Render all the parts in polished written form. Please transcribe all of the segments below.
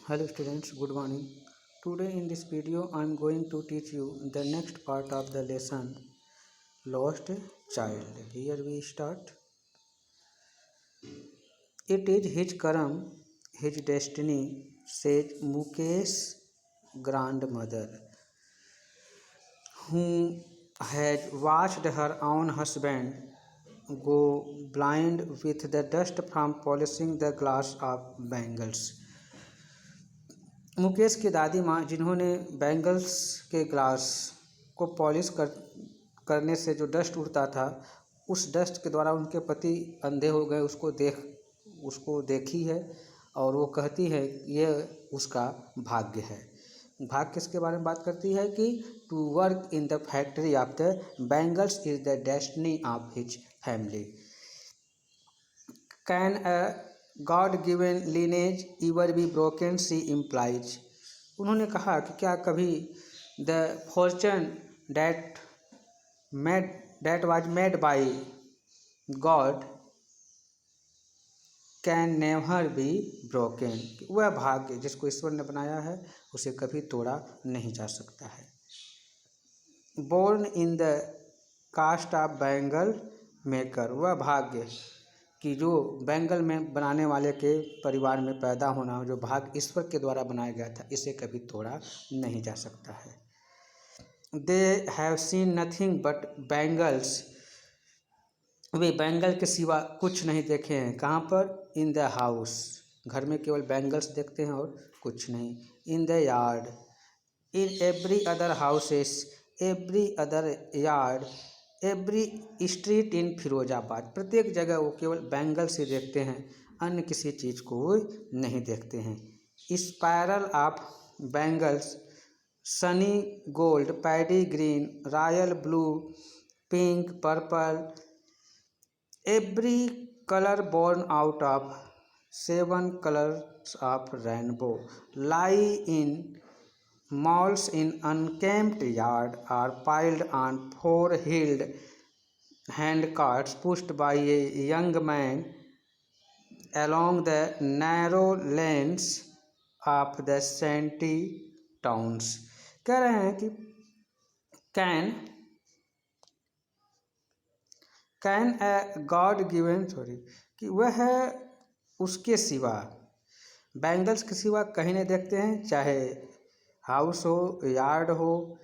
Hello students, good morning. Today in this video I am going to teach you the next part of the lesson Lost Child. Here we start. It is his karam, his destiny, says Mukesh's grandmother, who had watched her own husband go blind with the dust from polishing the glass of bangles. Mukesh की दादी माँ जिन्होंने bangles के glass को polish करने से जो dust उड़ता था, उस डस्ट के द्वारा उनके पति अंधे हो गए, उसको देखी है और वो कहती है यह उसका भाग्य है। भाग्य किसके बारे में बात करती है कि to work in the factory of the bangles is the destiny of his family. Can a god given lineage ever be broken, she implies. उन्होंने कहा कि क्या कभी the fortune that was made by God can never be broken. वह भाग्य जिसको ईश्वर ने बनाया है उसे कभी तोड़ा नहीं जा सकता है। Born in the caste of bangle maker, वह भाग्य कि जो बैंगल में बनाने वाले के परिवार में पैदा होना, जो भाग्य ईश्वर के द्वारा बनाया गया था, इसे कभी तोड़ा नहीं जा सकता है। They have seen nothing but bangles, way bangle के सिवा कुछ नहीं देखे हैं। कहाँ पर? इन द हाउस, घर में केवल बैंगल्स देखते हैं और कुछ नहीं। In the yard, in every other houses, every other yard, every street in Firozabad, प्रत्येक जगह वो केवल बैंगल्स ही देखते हैं, अन्य किसी चीज़ को वो नहीं देखते हैं। Spiral of bangles, sunny gold, paddy green, royal blue, pink, purple, every colour born out of 7 colours of rainbow, lie in malls in unkempt yard are piled on 4-wheeled handcarts pushed by a young man along the narrow lanes of the shanty towns। कह रहे हैं कि can a god given कि वह उसके सिवा, bangles के सिवा कहीं नहीं देखते हैं, चाहे हाउस हो, यार्ड हो,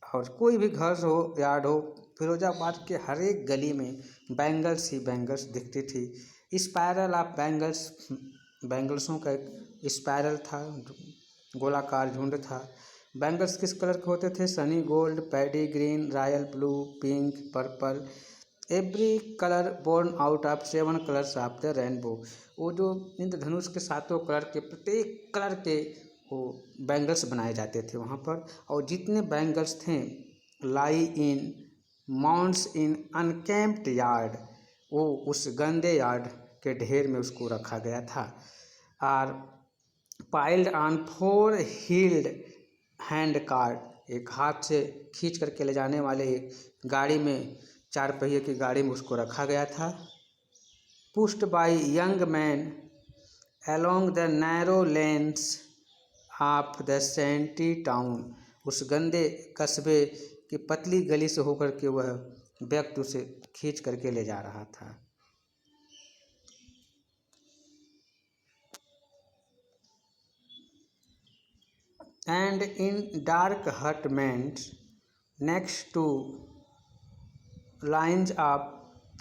और कोई भी घर हो, यार्ड हो, फिरोजाबाद के हर एक गली में बैंगल्स ही बैंगल्स दिखती थी। स्पायरल ऑफ बैंगल्स, बैंगल्सों का एक स्पायरल था, गोलाकार झुंड था। बैंगल्स किस कलर के होते थे? Sunny gold, paddy green, royal blue, pink, purple, every colour born out of 7 colours of the rainbow. वो जो इंद्रधनुष के 7 कलर के, प्रत्येक कलर के वो बैंगल्स बनाए जाते थे वहाँ पर। और जितने बैंगल्स थे, लाई इन माउंट्स इन अनकेम्प्ड यार्ड, वो उस गंदे यार्ड के ढेर में उसको रखा गया था। और piled on 4 wheeled hand cart, एक हाथ से खींच करके ले जाने वाले गाड़ी में, 4 पहिए की गाड़ी में उसको रखा गया था। Pushed by young man along the narrow lanes of the shanty town, उस गंदे कस्बे की पतली गली से होकर के वह व्यक्ति उसे खींच करके ले जा रहा था। And in dark hutments next to lines of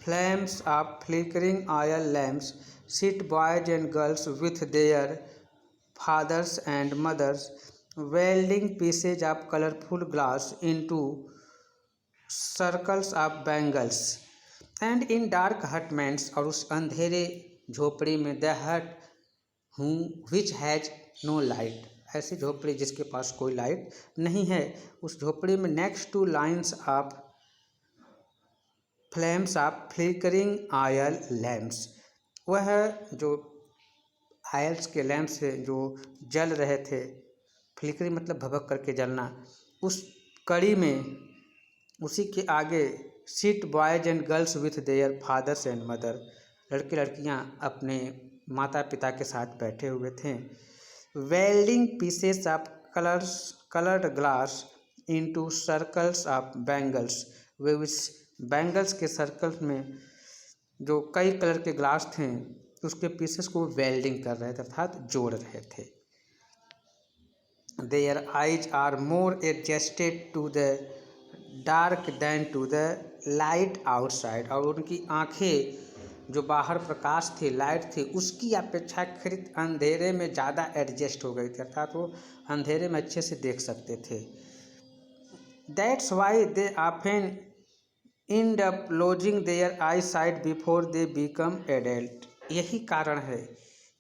flames of flickering oil lamps sit boys and girls with their fathers and mothers welding pieces of colorful glass into circles of bangles। and in dark hutments, और उस अंधेरे झोपड़ी में, the hut which has no light, ऐसी झोपड़ी जिसके पास कोई light नहीं है, उस झोपड़ी में next to lines of flames of flickering oil lamps, वह जो आयल्स के लैम्प से जो जल रहे थे, फ्लिकरिंग मतलब भभक करके जलना, उस कड़ी में, उसी के आगे sit boys and girls with their fathers and mother, लड़के लड़कियां अपने माता पिता के साथ बैठे हुए थे। Welding pieces of coloured glass into circles of bangles. वे उस बैंगल्स के सर्कल में जो कई कलर के ग्लास थे उसके पीसेस को वेल्डिंग कर रहे थे, अर्थात जोड़ रहे थे। Their eyes are more adjusted to the dark than to the light outside। और उनकी आँखें जो बाहर प्रकाश थी, लाइट थी, उसकी अपेक्षाकृत अंधेरे में ज़्यादा एडजस्ट हो गई थी, अर्थात वो अंधेरे में अच्छे से देख सकते थे। That's why they often end up losing their eyesight before they become adult। यही कारण है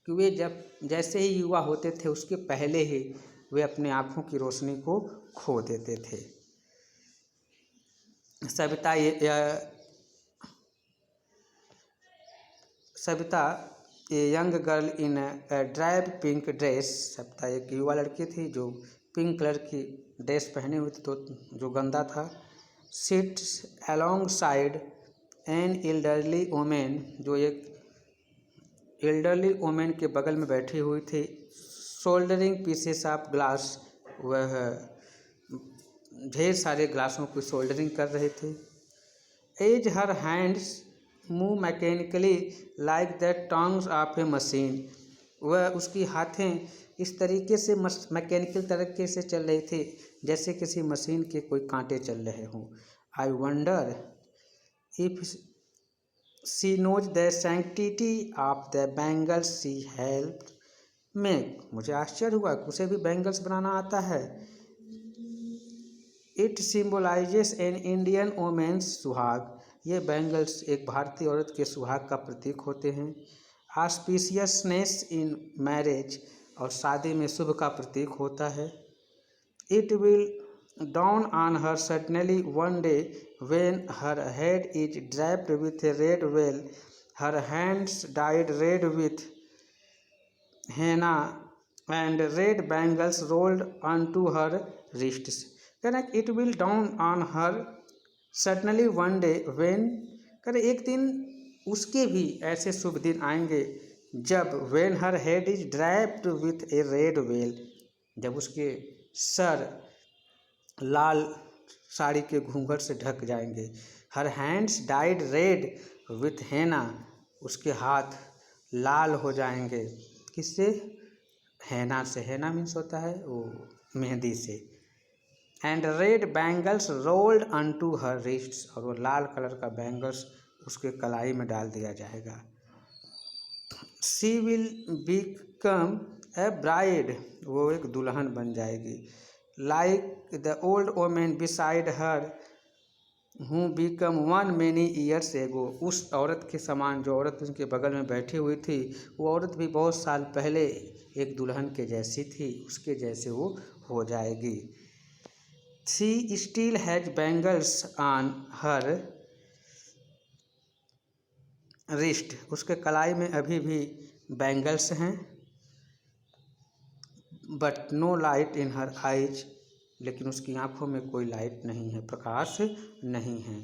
कि वे जब जैसे ही युवा होते थे उसके पहले ही वे अपने आँखों की रोशनी को खो देते थे। Savita a young girl in drive pink dress. Savita एक युवा लड़की थी जो पिंक कलर की ड्रेस पहने हुई थी, तो जो गंदा था। Sits along side an elderly women. जो एक एल्डरली वोमेन के बगल में बैठी हुई थी। Soldering pieces of glass. वह ढेर सारे ग्लासों की शोल्डरिंग कर रहे थे। As her hands move mechanically like the tongs of a machine. वह उसकी हाथें इस तरीके से मैकेनिकल तरीके से चल रही थी जैसे किसी मशीन के कोई कांटे चल रहे हों। I wonder if she knows the sanctity of the bangles she helped make. मुझे आश्चर्य हुआ कि उसे भी बैंगल्स बनाना आता है। इट सिम्बोलाइजेस एन इंडियन वोमेन्स सुहाग। ये बैंगल्स एक भारतीय औरत के सुहाग का प्रतीक होते हैं। Auspiciousness in marriage. और शादी में शुभ का प्रतीक होता है। It will dawn on her suddenly one day when her head is draped with a red veil, her hands dyed red with henna and red bangles rolled onto her wrists। कहना it will dawn on her suddenly one day when, कहना एक दिन उसके भी ऐसे शुभ दिन आएंगे जब when her head is draped with a red well, जब उसके सर लाल साड़ी के घूंघट से ढक जाएंगे। Her hands dyed red with henna. उसके हाथ लाल हो जाएंगे किससे? हेना से। हेना मीन्स होता है वो मेहंदी से। And red bangles rolled unto her wrists. और वो लाल कलर का बैंगल्स उसके कलाई में डाल दिया जाएगा। She will become a bride. वो एक दुल्हन बन जाएगी। Like the old women beside her हूँ become one many years ago. उस औरत के समान जो औरत उसके बगल में बैठी हुई थी, वो औरत भी बहुत साल पहले एक दुल्हन के जैसी थी, उसके जैसे वो हो जाएगी। She still has bangles on her wrist. उसके कलाई में अभी भी बैंगल्स हैं। But no light in her eyes. लेकिन उसकी आंखों में कोई लाइट नहीं है, प्रकाश नहीं है।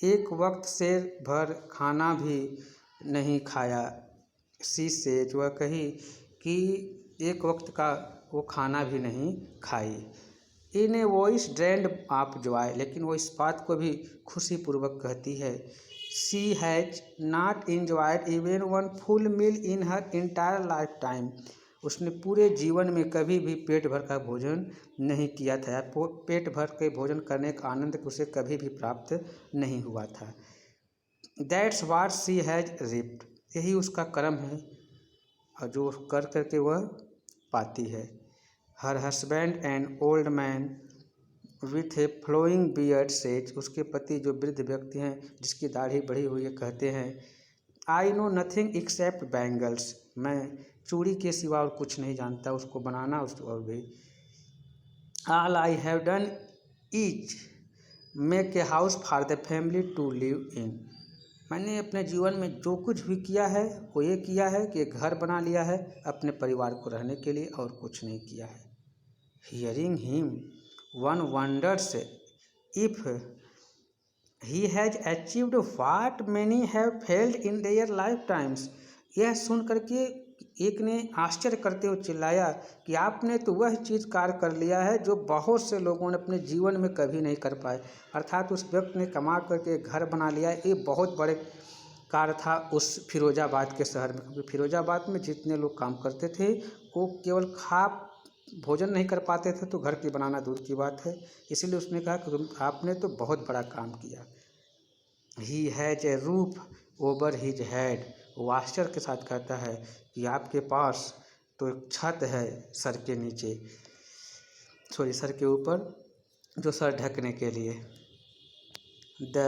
एक वक्त से भर खाना भी नहीं खाया। शी से जो कही कि एक वक्त का वो खाना भी नहीं खाई। In a voice drained of joy. लेकिन वो इस बात को भी खुशीपूर्वक कहती है। She has not enjoyed even one full meal in her entire lifetime. उसने पूरे जीवन में कभी भी पेट भर का भोजन नहीं किया था। पेट भर के भोजन करने का आनंद उसे कभी भी प्राप्त नहीं हुआ था। That's watt she has ripped. यही उसका कर्म है और जो कर करके वह पाती है। Her husband and old man with a flowing beard says. उसके पति जो वृद्ध व्यक्ति हैं जिसकी दाढ़ी बढ़ी हुई है कहते हैं, I know nothing accept bangles. मैं चूड़ी के सिवा और कुछ नहीं जानता उसको बनाना। और भी all I have done is make a house for the family to live in. मैंने अपने जीवन में जो कुछ भी किया है वो ये किया है कि घर बना लिया है अपने परिवार को रहने के लिए, और कुछ नहीं किया है। Hearing him one wonders if he has achieved what many have failed in their life times. यह सुन करके एक ने आश्चर्य करते हुए चिल्लाया कि आपने तो वह चीज़ कार्य कर लिया है जो बहुत से लोगों ने अपने जीवन में कभी नहीं कर पाए। अर्थात उस व्यक्ति ने कमा करके घर बना लिया। ये बहुत बड़े कार्य था उस फिरोजाबाद के शहर में, क्योंकि फिरोजाबाद में जितने लोग काम करते थे वो केवल खा भोजन नहीं कर पाते थे, तो घर की बनाना दूर की बात है। इसीलिए उसने कहा कि आपने तो बहुत बड़ा काम किया। He has a roof over his head. वो आश्चर्य के साथ कहता है कि आपके पास तो एक छत है सर के नीचे, सर के ऊपर, जो सर ढकने के लिए। The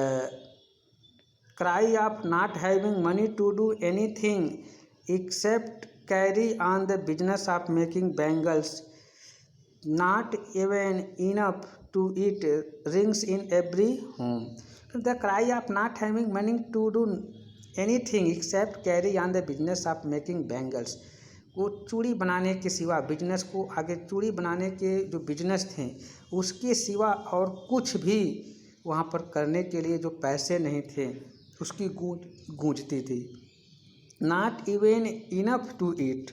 cry of not having money to do anything except carry on the business of making bangles, not even enough to eat rings in every home. The cry of not having money to do anything except carry on the business of making bangles. वो चूड़ी बनाने के सिवा, business को आगे, चूड़ी बनाने के जो बिजनेस थे उसके सिवा और कुछ भी वहाँ पर करने के लिए जो पैसे नहीं थे, उसकी गूंजती थी। Not even enough to eat,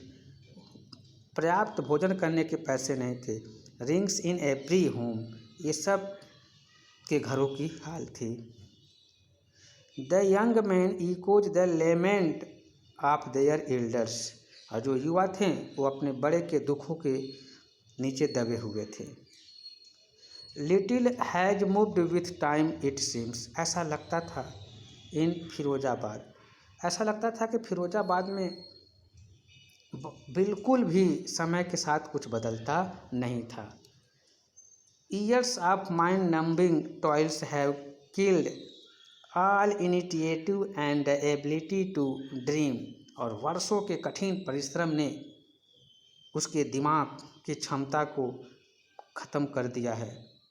पर्याप्त भोजन करने के पैसे नहीं थे। रिंग्स इन एवरी होम, ये सब के घरों की हाल थी। The young man echoes the lament of their elders, और जो युवा थे वो अपने बड़े के दुखों के नीचे दबे हुए थे। Little has moved with time it seems, ऐसा लगता था इन फिरोजाबाद, ऐसा लगता था कि फिरोजाबाद में बिल्कुल भी समय के साथ कुछ बदलता नहीं था। Years of mind numbing toils have killed all initiative and ability to dream, और वर्षों के कठिन परिश्रम ने उसके दिमाग की क्षमता को ख़त्म कर दिया है।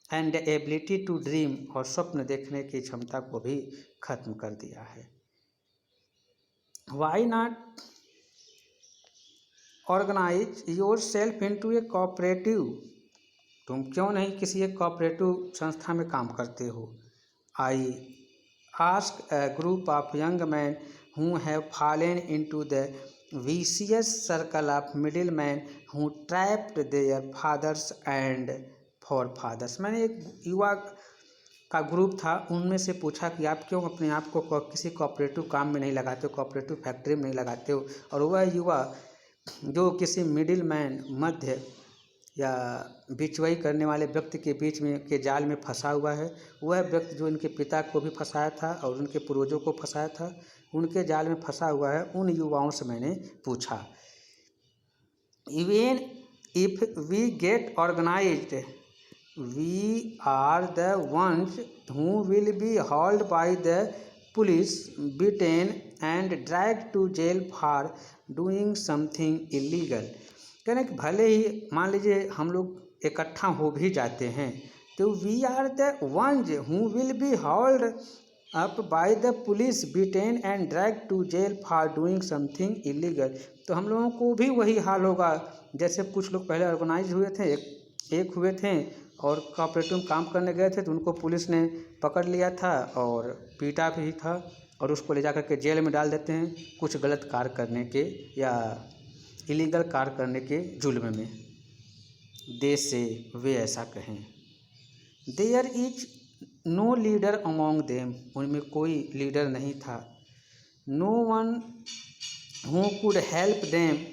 एंड एबिलिटी टू ड्रीम, और स्वप्न देखने की क्षमता को भी खत्म कर दिया है। Why not organise yourself into a cooperative, तुम क्यों नहीं किसी एक कोऑपरेटिव संस्था में काम करते हो। I ask a group of young man who have fallen into the vicious circle of middle man who trapped their fathers and forefathers. मैंने एक युवा का ग्रुप था, उनमें से पूछा कि आप क्यों अपने आप को किसी कोऑपरेटिव काम में नहीं लगाते हो, कोऑपरेटिव फैक्ट्री में नहीं लगाते हो। और वह युवा जो किसी मिडिल मैन, मध्य या बिचवाई करने वाले व्यक्ति के बीच में के जाल में फंसा हुआ है, वह व्यक्ति जो इनके पिता को भी फंसाया था और उनके पूर्वजों को फंसाया था, उनके जाल में फंसा हुआ है, उन युवाओं से मैंने पूछा। Even if we get organised we are the ones who will be hauled by the police, beaten and drag to jail for doing something illegal. कहने कि भले ही मान लीजिए हम लोग इकट्ठा हो भी जाते हैं, तो we are the ones who will be hauled up by the police, beaten and drag to jail for doing something illegal. तो हम लोगों को भी वही हाल होगा जैसे कुछ लोग पहले ऑर्गेनाइज हुए थे, एक हुए थे और कोऑपरेटिव काम करने गए थे, तो उनको पुलिस ने पकड़ लिया था और पीटा भी था, और उसको ले जाकर के जेल में डाल देते हैं कुछ गलत कार्य करने के या इलीगल कार्य करने के जुल्म में। देश से वे ऐसा कहें। There is no leader among them, उनमें कोई लीडर नहीं था। No one who could help them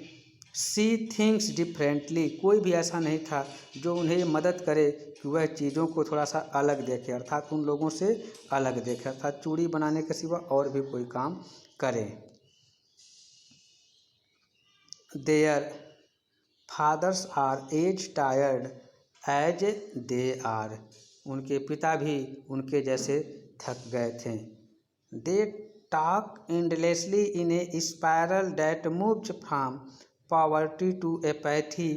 see things differently, कोई भी ऐसा नहीं था जो उन्हें मदद करे कि वह चीज़ों को थोड़ा सा अलग देखे, अर्थात उन लोगों से अलग देखे, अर्थात चूड़ी बनाने के सिवा और भी कोई काम करे। Their fathers are as tired as they are, उनके पिता भी उनके जैसे थक गए थे। They talk endlessly in a spiral that moves from poverty to apathy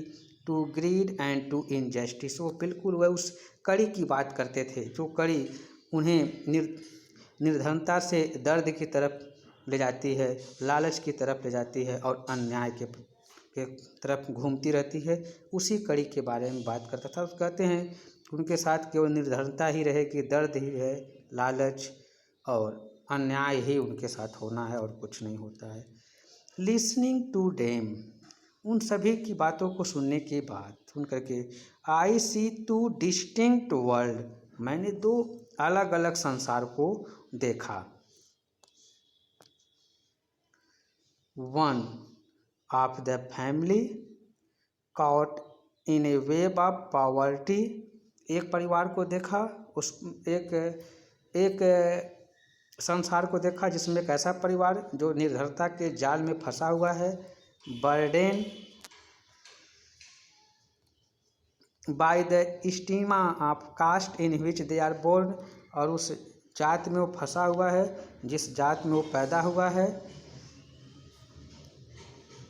to greed and to injustice. वो बिल्कुल वह उस कड़ी की बात करते थे जो कड़ी उन्हें निर्धनता से दर्द की तरफ ले जाती है, लालच की तरफ ले जाती है और अन्याय के तरफ घूमती रहती है। उसी कड़ी के बारे में बात करता था। कहते हैं उनके साथ केवल निर्धनता ही रहेगी, दर्द ही है, लालच और अन्याय ही उनके साथ होना है और कुछ नहीं होता है। लिसनिंग टू डेम, उन सभी की बातों को सुनने के बाद सुन करके, आई सी टू डिस्टिंक्ट वर्ल्ड, मैंने दो अलग अलग संसार को देखा। One of the family caught in A web of poverty, एक परिवार को देखा, उस एक संसार को देखा जिसमें एक ऐसा परिवार जो निर्धरता के जाल में फंसा हुआ है, burden by the stigma of caste in which they are born, और उस जात में वो फंसा हुआ है जिस जात में वो पैदा हुआ है।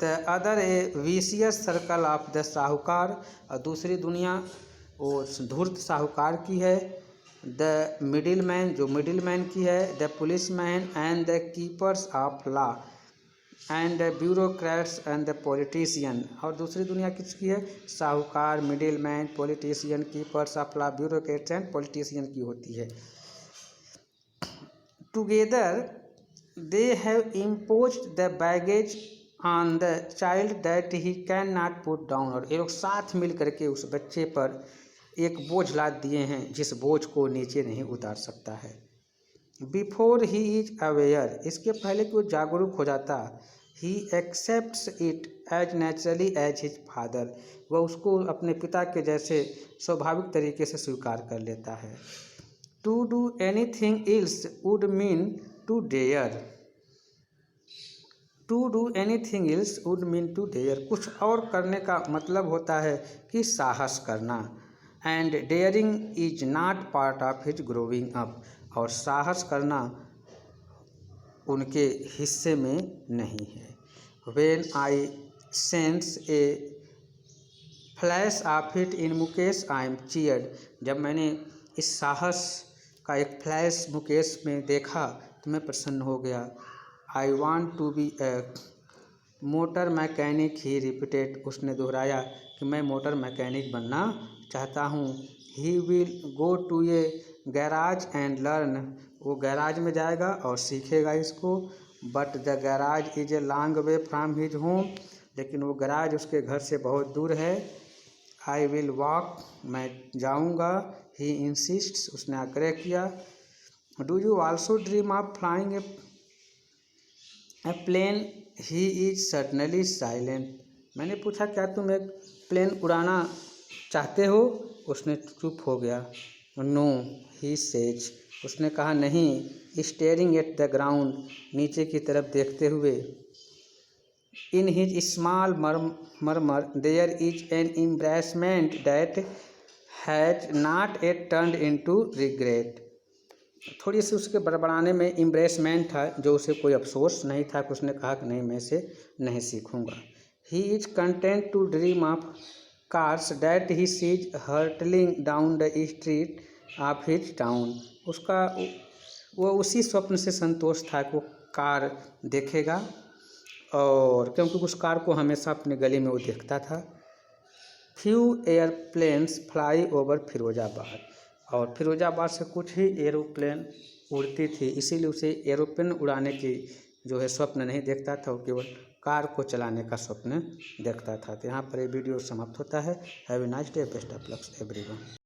The other A vicious circle of the साहूकार, और दूसरी दुनिया वो धूर्त साहूकार की है। द मिडिल मैन, जो मिडिल मैन की है। The police man and the keepers of law and the bureaucrats and the politician, और दूसरी दुनिया किसकी है? साहूकार, middle man, politician, keepers of law, bureaucrats and politician की होती है। Together they have imposed the baggage on the child that he can not put down, और ये लोग साथ मिल करके उस बच्चे पर एक बोझ लाद दिए हैं जिस बोझ को नीचे नहीं उतार सकता है। बिफोर ही इज अवेयर, इसके पहले कि वो जागरूक हो जाता, he accepts it as naturally as his father, वह उसको अपने पिता के जैसे स्वाभाविक तरीके से स्वीकार कर लेता है। To do anything else would mean to dare, to do anything else would mean to dare, कुछ और करने का मतलब होता है कि साहस करना। And daring is not part of his growing up, और साहस करना उनके हिस्से में नहीं है। When I sense a flash of it in Mukesh I am cheered, जब मैंने इस साहस का एक फ्लैश मुकेश में देखा तो मैं प्रसन्न हो गया। I want to be a motor mechanic, he repeated, उसने दोहराया कि मैं मोटर मैकेनिक बनना चाहता हूँ। He will go to a garage and learn, वो गैराज में जाएगा और सीखेगा इसको। But the garage is a long way from his home, लेकिन वो गैराज उसके घर से बहुत दूर है। आई विल वॉक, मैं जाऊँगा। ही इंसिस्ट्स, उसने आग्रह किया। Do you also dream of flying a plane, he is certainly silent, मैंने पूछा क्या तुम एक प्लेन उड़ाना चाहते हो? उसने चुप हो गया। नो ही सेज, उसने कहा नहीं। स्टेयरिंग एट द ग्राउंड, नीचे की तरफ देखते हुए। In his small murmur there is an embarrassment that has not yet turned into regret, थोड़ी सी उसके बड़बड़ाने में एम्ब्रेसमेंट था जो उसे कोई अफसोस नहीं था कि उसने कहा कि नहीं मैं इसे नहीं सीखूंगा। He is content to dream of cars that he sees hurtling down the street of his town, उसका वो उसी स्वप्न से संतोष था कि वो कार देखेगा, और क्योंकि उस कार को हमेशा अपने गली में वो देखता था। Few airplanes fly over Firozabad, और फिरोजाबाद से कुछ ही एरोप्लेन उड़ती थी, इसीलिए उसे एरोप्लेन उड़ाने की जो है स्वप्न नहीं देखता था, वो केवल कार को चलाने का स्वप्न देखता था। तो यहाँ पर ये वीडियो समाप्त होता है। Have a nice day, best of luck everyone.